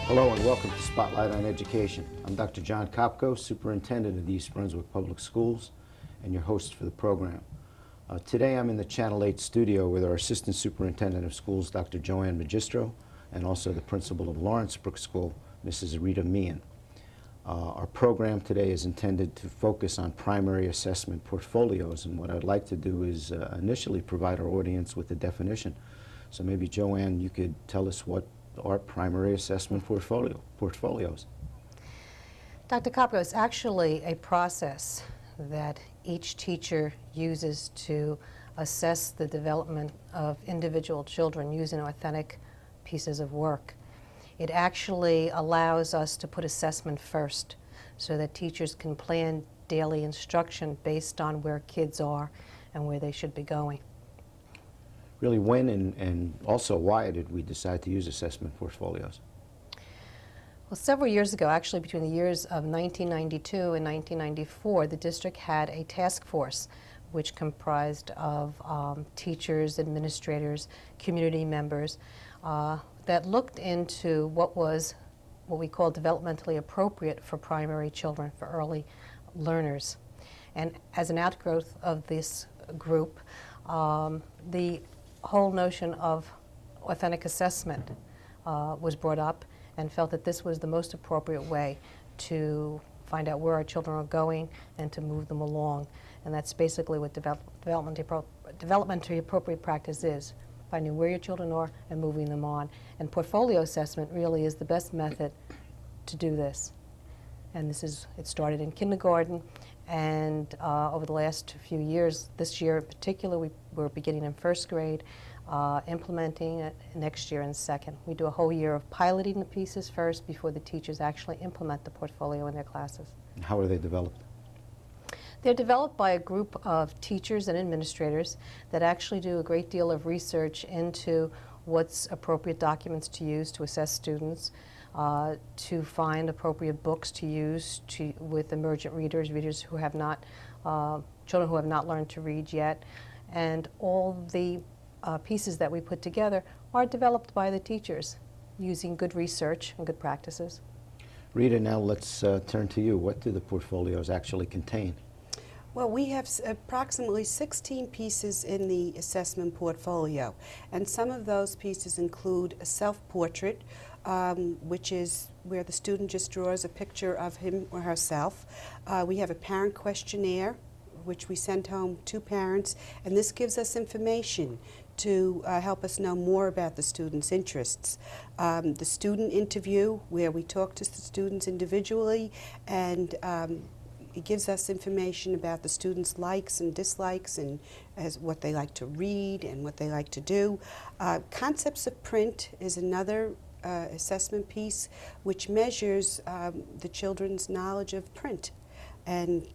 Hello and welcome to Spotlight on Education. I'm Dr. Jon Kopko, Superintendent of the East Brunswick Public Schools, and your host for the program. Today I'm in the Channel 8 studio with our Assistant Superintendent of Schools, Dr. JoAnn Magistro, and also the Principal of Lawrence Brook School, Mrs. Rita Meehan. Our program today is intended to focus on primary assessment portfolios, and what I'd like to do is initially provide our audience with a definition. So maybe JoAnn, you could tell us what are primary assessment portfolios. Dr. Kopko, it's actually a process that each teacher uses to assess the development of individual children using authentic pieces of work. It actually allows us to put assessment first so that teachers can plan daily instruction based on where kids are and where they should be going. Really, when and also why did we decide to use assessment portfolios? Well, several years ago, actually between the years of 1992 and 1994, the district had a task force which comprised of teachers, administrators, community members that looked into what we call developmentally appropriate for primary children, for early learners. And as an outgrowth of this group, the whole notion of authentic assessment was brought up, and felt that this was the most appropriate way to find out where our children are going and to move them along. And that's basically what developmentally appropriate practice is, finding where your children are and moving them on. And portfolio assessment really is the best method to do this. And it started in kindergarten, and over the last few years, this year in particular, we're beginning in first grade, implementing it next year in second. We do a whole year of piloting the pieces first before the teachers actually implement the portfolio in their classes. And how are they developed? They're developed by a group of teachers and administrators that actually do a great deal of research into what's appropriate documents to use to assess students, to find appropriate books to use with emergent readers, who have not, children who have not learned to read yet. And all the pieces that we put together are developed by the teachers using good research and good practices. Rita, now let's turn to you. What do the portfolios actually contain? Well, we have approximately 16 pieces in the assessment portfolio, and some of those pieces include a self-portrait, which is where the student just draws a picture of him or herself. We have a parent questionnaire, which we send home to parents, and this gives us information to help us know more about the student's interests. The student interview, where we talk to the students individually, and it gives us information about the students' likes and dislikes, and what they like to read and what they like to do. Concepts of print is another assessment piece, which measures the children's knowledge of print. And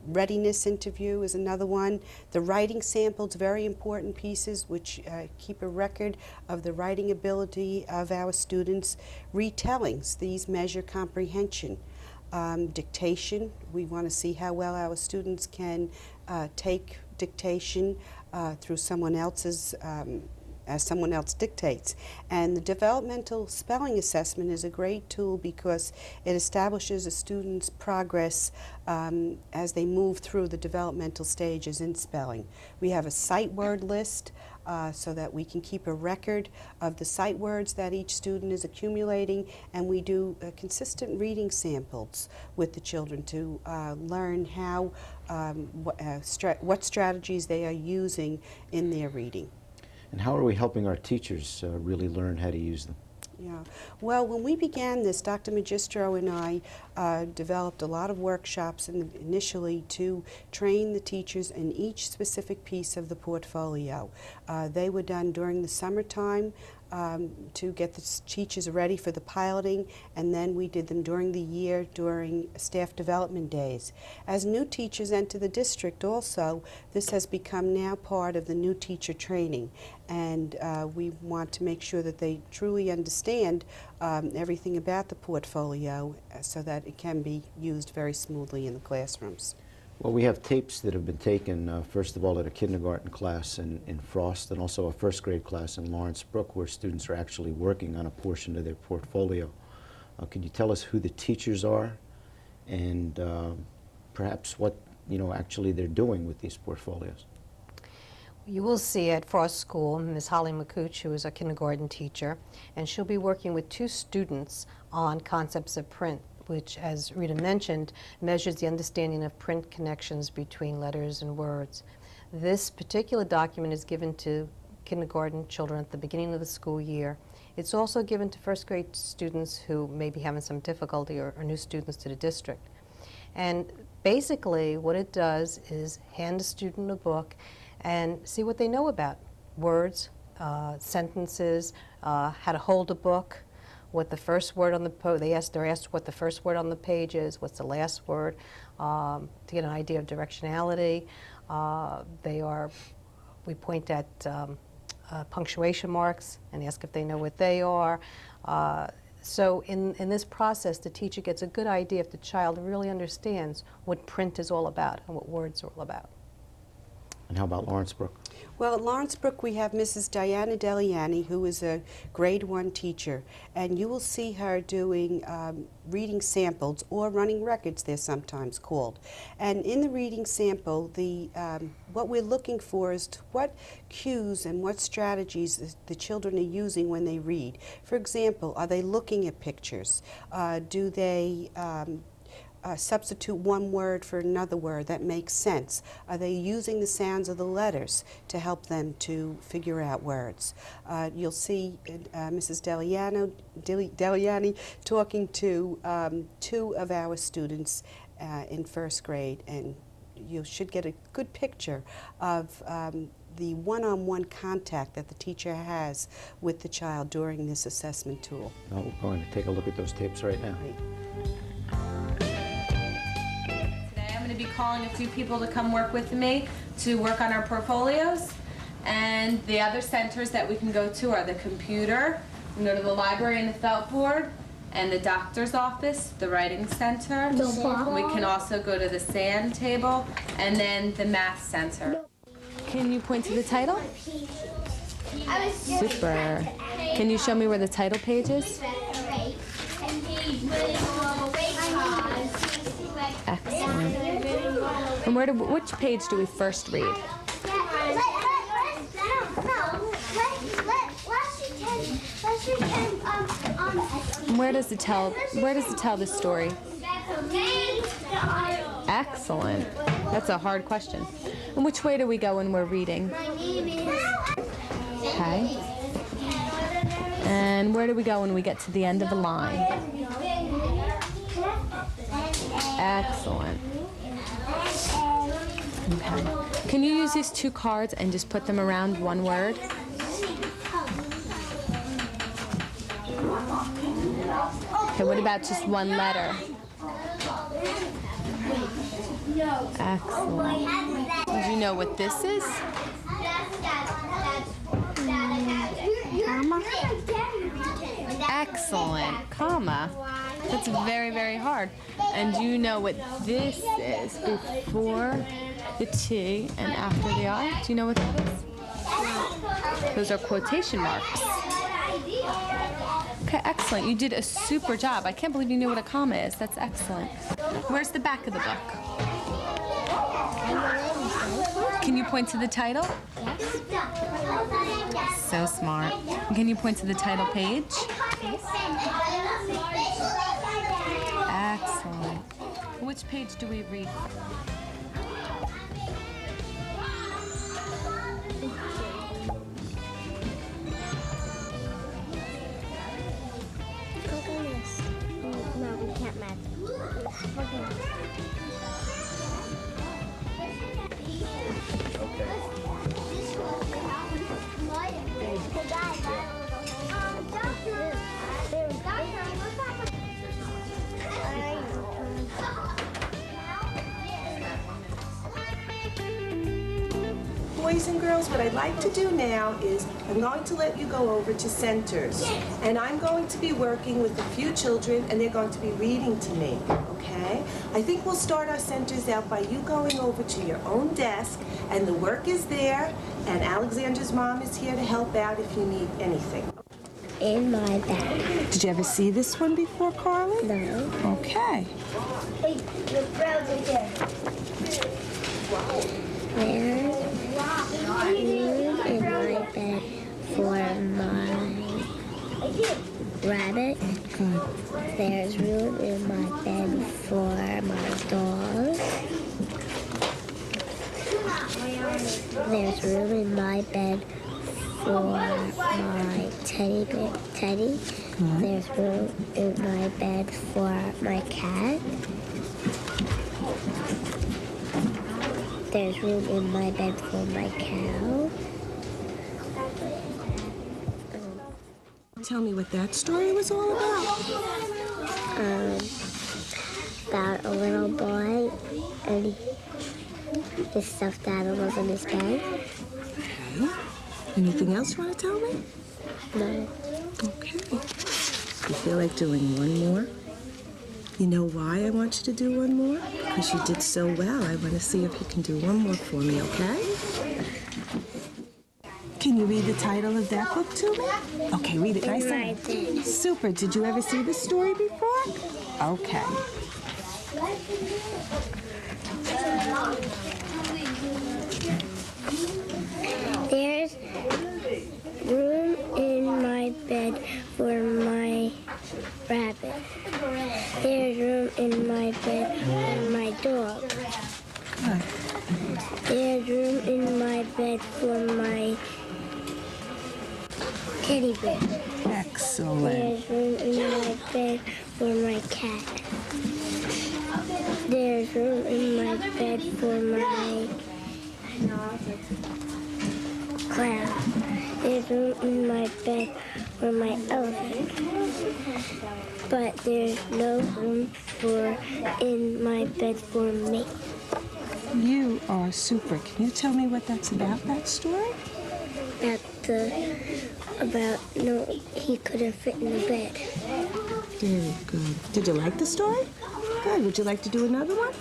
readiness interview is another one. The writing samples, very important pieces, which keep a record of the writing ability of our students. Retellings, these measure comprehension. Dictation, we want to see how well our students can take dictation through someone else's as someone else dictates. And the developmental spelling assessment is a great tool because it establishes a student's progress as they move through the developmental stages in spelling. We have a sight word list so that we can keep a record of the sight words that each student is accumulating, and we do consistent reading samples with the children to learn how what strategies they are using in their reading. And how are we helping our teachers really learn how to use them? Yeah. Well, when we began this, Dr. Magistro and I developed a lot of workshops initially to train the teachers in each specific piece of the portfolio. They were done during the summertime to get the teachers ready for the piloting, and then we did them during the year during staff development days. As new teachers enter the district also, this has become now part of the new teacher training, and we want to make sure that they truly understand everything about the portfolio so that it can be used very smoothly in the classrooms. Well, we have tapes that have been taken, first of all, at a kindergarten class in Frost, and also a first grade class in Lawrence Brook, where students are actually working on a portion of their portfolio. Could you tell us who the teachers are and perhaps what, actually they're doing with these portfolios? You will see at Frost School Ms. Holly McCooch, who is a kindergarten teacher, and she'll be working with 2 students on concepts of print, which, as Rita mentioned, measures the understanding of print connections between letters and words. This particular document is given to kindergarten children at the beginning of the school year. It's also given to first grade students who may be having some difficulty or new students to the district. And basically what it does is hand a student a book and see what they know about words, sentences, how to hold a book, what the first word on the they're asked what the first word on the page is, what's the last word, to get an idea of directionality. We point at punctuation marks and ask if they know what they are. So in this process, the teacher gets a good idea if the child really understands what print is all about and what words are all about. And how about Lawrenceburg? Well, at Lawrenceburg we have Mrs. Diana Deliani, who is a grade 1 teacher, and you will see her doing reading samples, or running records they're sometimes called. And in the reading sample, what we're looking for is what cues and what strategies the children are using when they read. For example, are they looking at pictures? Do they substitute one word for another word that makes sense? Are they using the sounds of the letters to help them to figure out words? You'll see Mrs. Deliani talking to 2 of our students in first grade, and you should get a good picture of the one-on-one contact that the teacher has with the child during this assessment tool. Well, we're going to take a look at those tapes right now. I'm going to be calling a few people to come work with me to work on our portfolios. And the other centers that we can go to are the computer, we can go to the library and the felt board, and the doctor's office, the writing center. We can also go to the sand table, and then the math center. Can you point to the title? Super. Can you show me where the title page is? Excellent. And which page do we first read? And where does it tell the story? Excellent. That's a hard question. And which way do we go when we're reading? Okay. And where do we go when we get to the end of a line? Excellent. Okay. Can you use these 2 cards and just put them around one word? Okay, what about just one letter? Excellent. Do you know what this is? Excellent. Comma. That's very, very hard. And do you know what this is before the T and after the I? Do you know what that is? Those are quotation marks. Okay, excellent. You did a super job. I can't believe you knew what a comma is. That's excellent. Where's the back of the book? Can you point to the title? So smart. Can you point to the title page? Excellent. Which page do we read? Click on this. No, we can't match. Boys and girls, what I'd like to do now is I'm going to let you go over to centers. And I'm going to be working with a few children, and they're going to be reading to me, okay? I think we'll start our centers out by you going over to your own desk, and the work is there, and Alexandra's mom is here to help out if you need anything. in my bed. Did you ever see this one before, Carly? No. Okay. Hey, your browser there. There's room in my bed for my rabbit. Good. There's room in my bed for my dog. There's room in my bed for my teddy bear, Teddy. Good. There's room in my bed for my cat. There's room in my bed for my cow. Tell me what that story was all about. About a little boy and his stuffed animals in his bed. Okay. Anything else you want to tell me? No. Okay. You feel like doing one more? You know why I want you to do one more? Because you did so well. I want to see if you can do one more for me, okay? Can you read the title of that book to me? Okay, read it nice and loud. Super. Did you ever see this story before? Okay. There's room in my bed for my rabbit. There's room in my bed for my dog. Good. There's room in my bed for my teddy bear. Excellent. There's room in my bed for my cat. There's room in my bed for my clown. There's room in my bed for my elephant. But there's no room in my bed for me. You are super. Can you tell me what that's about, that story? No, he couldn't fit in the bed. Very good. Did you like the story? Good. Would you like to do another one?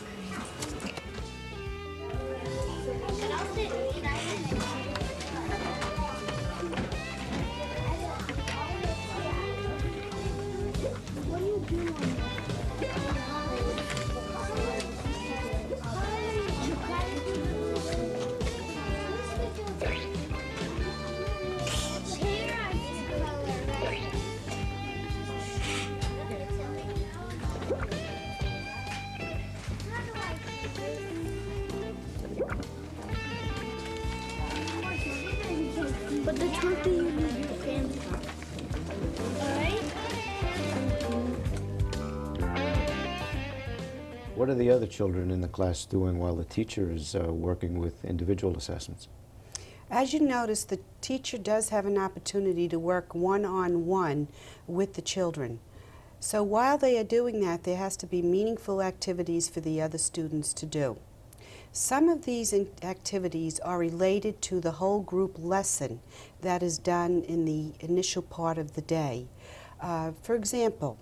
But the truth is, you need your family. Alright? What are the other children in the class doing while the teacher is working with individual assessments? As you notice, the teacher does have an opportunity to work one-on-one with the children. So while they are doing that, there has to be meaningful activities for the other students to do. Some of these activities are related to the whole group lesson that is done in the initial part of the day. For example,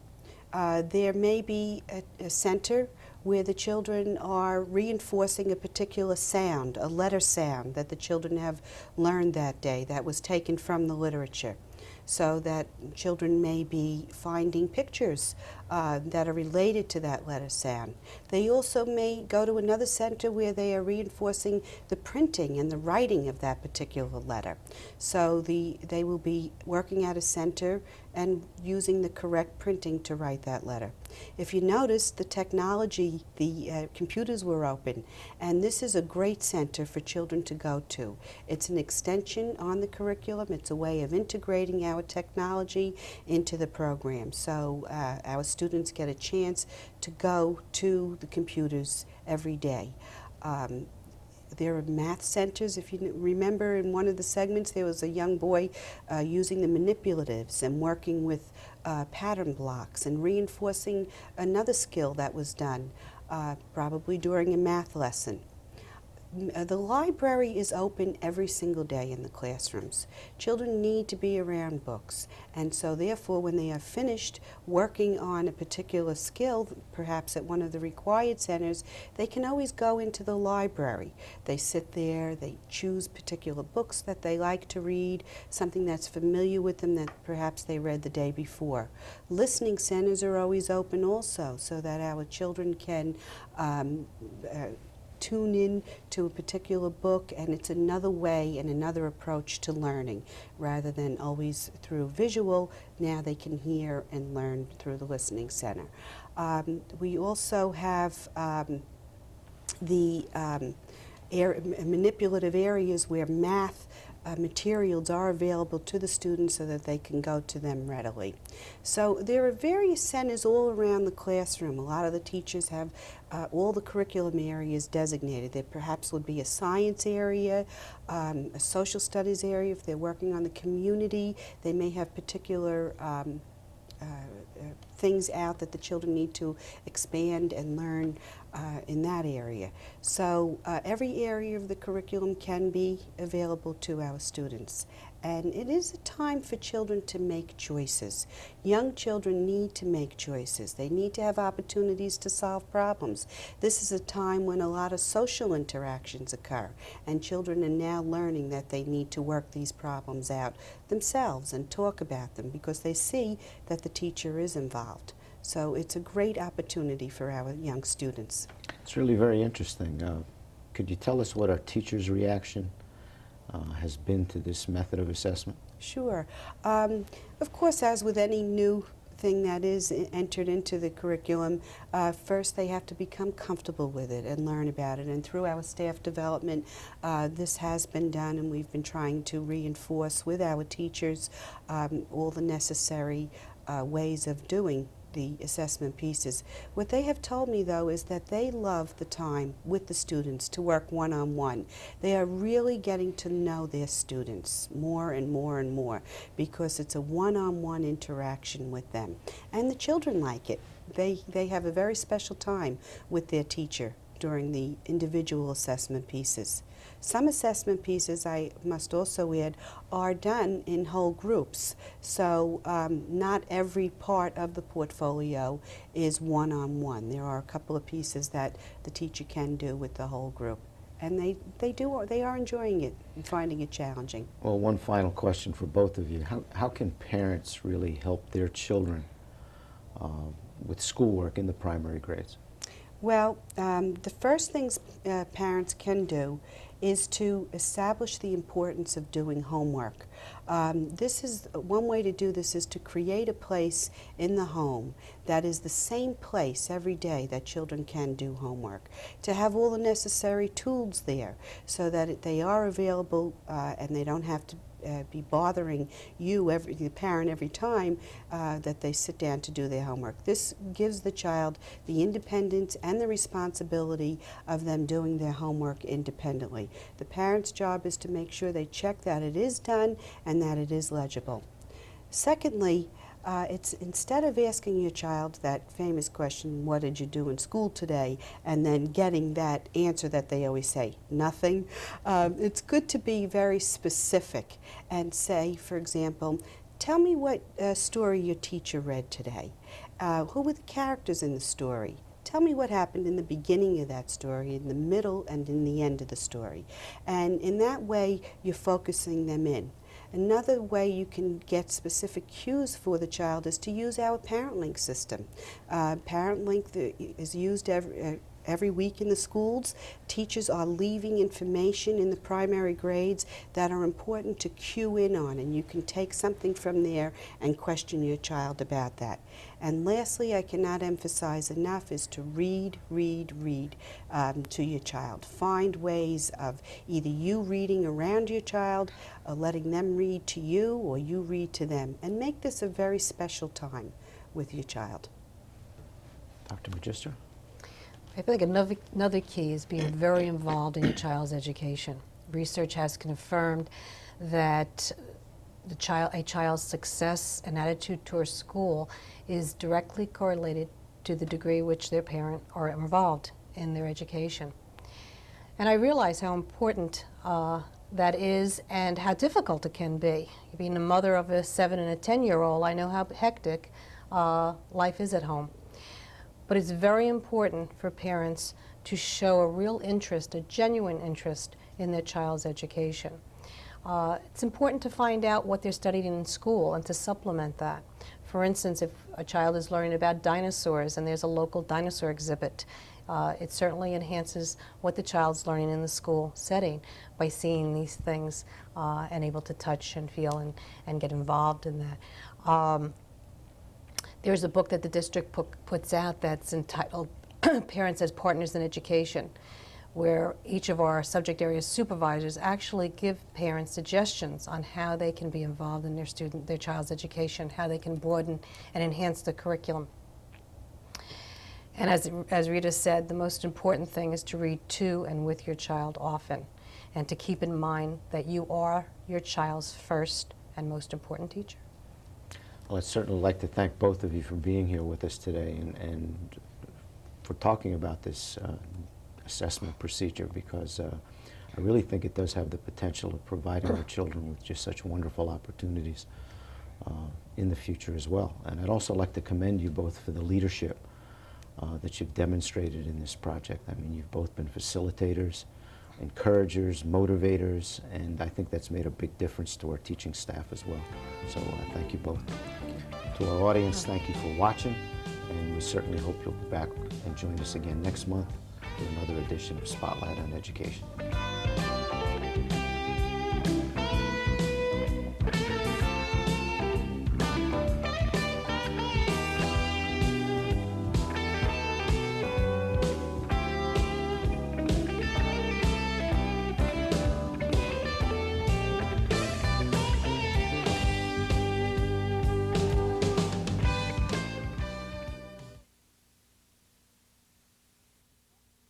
there may be a center where the children are reinforcing a particular sound, a letter sound that the children have learned that day that was taken from the literature. So that children may be finding pictures that are related to that letter sound. They also may go to another center where they are reinforcing the printing and the writing of that particular letter. So they will be working at a center and using the correct printing to write that letter. If you notice, the technology, the computers were open, and this is a great center for children to go to. It's an extension on the curriculum. It's a way of integrating our technology into the program. So our students get a chance to go to the computers every day. There are math centers. If you remember, in one of the segments there was a young boy using the manipulatives and working with pattern blocks and reinforcing another skill that was done probably during a math lesson. The library is open every single day in the classrooms. Children need to be around books, and so therefore when they are finished working on a particular skill, perhaps at one of the required centers, they can always go into the library. They sit there, they choose particular books that they like to read, something that's familiar with them that perhaps they read the day before. Listening centers are always open also, so that our children can tune in to a particular book, and it's another way and another approach to learning. Rather than always through visual, now they can hear and learn through the listening center. We also have the manipulative areas where math materials are available to the students so that they can go to them readily. So there are various centers all around the classroom. A lot of the teachers have all the curriculum areas designated. There perhaps would be a science area, a social studies area. If they're working on the community, they may have particular things out that the children need to expand and learn in that area. So every area of the curriculum can be available to our students. And it is a time for children to make choices. Young children need to make choices. They need to have opportunities to solve problems. This is a time when a lot of social interactions occur, and children are now learning that they need to work these problems out themselves and talk about them because they see that the teacher is involved. So it's a great opportunity for our young students. It's really very interesting. Could you tell us what our teachers' reaction has been to this method of assessment? Sure. Of course, as with any new thing that is entered into the curriculum, first they have to become comfortable with it and learn about it. And through our staff development, this has been done, and we've been trying to reinforce with our teachers all the necessary ways of doing the assessment pieces. What they have told me, though, is that they love the time with the students to work one-on-one. They are really getting to know their students more and more and more because it's a one-on-one interaction with them. And the children like it. They have a very special time with their teacher during the individual assessment pieces. Some assessment pieces, I must also add, are done in whole groups. So not every part of the portfolio is one-on-one. There are a couple of pieces that the teacher can do with the whole group. And they are enjoying it and finding it challenging. Well, one final question for both of you. How can parents really help their children with schoolwork in the primary grades? Well, the first things parents can do is to establish the importance of doing homework. This is one way to do this is to create a place in the home that is the same place every day that children can do homework. To have all the necessary tools there so that they are available and they don't have to be bothering you, the parent, every time that they sit down to do their homework. This gives the child the independence and the responsibility of them doing their homework independently. The parent's job is to make sure they check that it is done and that it is legible. Secondly, it's instead of asking your child that famous question, what did you do in school today, and then getting that answer that they always say, nothing, it's good to be very specific and say, for example, tell me what story your teacher read today. Who were the characters in the story? Tell me what happened in the beginning of that story, in the middle, and in the end of the story. And in that way, you're focusing them in. Another way you can get specific cues for the child is to use our ParentLink system. ParentLink is used every week in the schools. Teachers are leaving information in the primary grades that are important to cue in on, and you can take something from there and question your child about that. And lastly, I cannot emphasize enough, is to read, read, read to your child. Find ways of either you reading around your child, or letting them read to you, or you read to them. And make this a very special time with your child. Dr. Magistro? I feel like another key is being very involved in your child's education. Research has confirmed that a child's success and attitude towards school is directly correlated to the degree which their parents are involved in their education. And I realize how important that is and how difficult it can be. Being a mother of a 7 and a 10-year-old, I know how hectic life is at home. But it's very important for parents to show a real interest, a genuine interest in their child's education. It's important to find out what they're studying in school and to supplement that. For instance, if a child is learning about dinosaurs and there's a local dinosaur exhibit, it certainly enhances what the child's learning in the school setting by seeing these things and able to touch and feel and get involved in that. There's a book that the district puts out that's entitled Parents as Partners in Education, where each of our subject area supervisors actually give parents suggestions on how they can be involved in their child's education, how they can broaden and enhance the curriculum. And as Rita said, the most important thing is to read to and with your child often, and to keep in mind that you are your child's first and most important teacher. Well, I'd certainly like to thank both of you for being here with us today and for talking about this assessment procedure, because I really think it does have the potential of providing our children with just such wonderful opportunities in the future as well. And I'd also like to commend you both for the leadership that you've demonstrated in this project. I mean, you've both been facilitators, encouragers, motivators, and I think that's made a big difference to our teaching staff as well. So thank you both. To our audience, thank you for watching, and we certainly hope you'll be back and join us again next month for another edition of Spotlight on Education.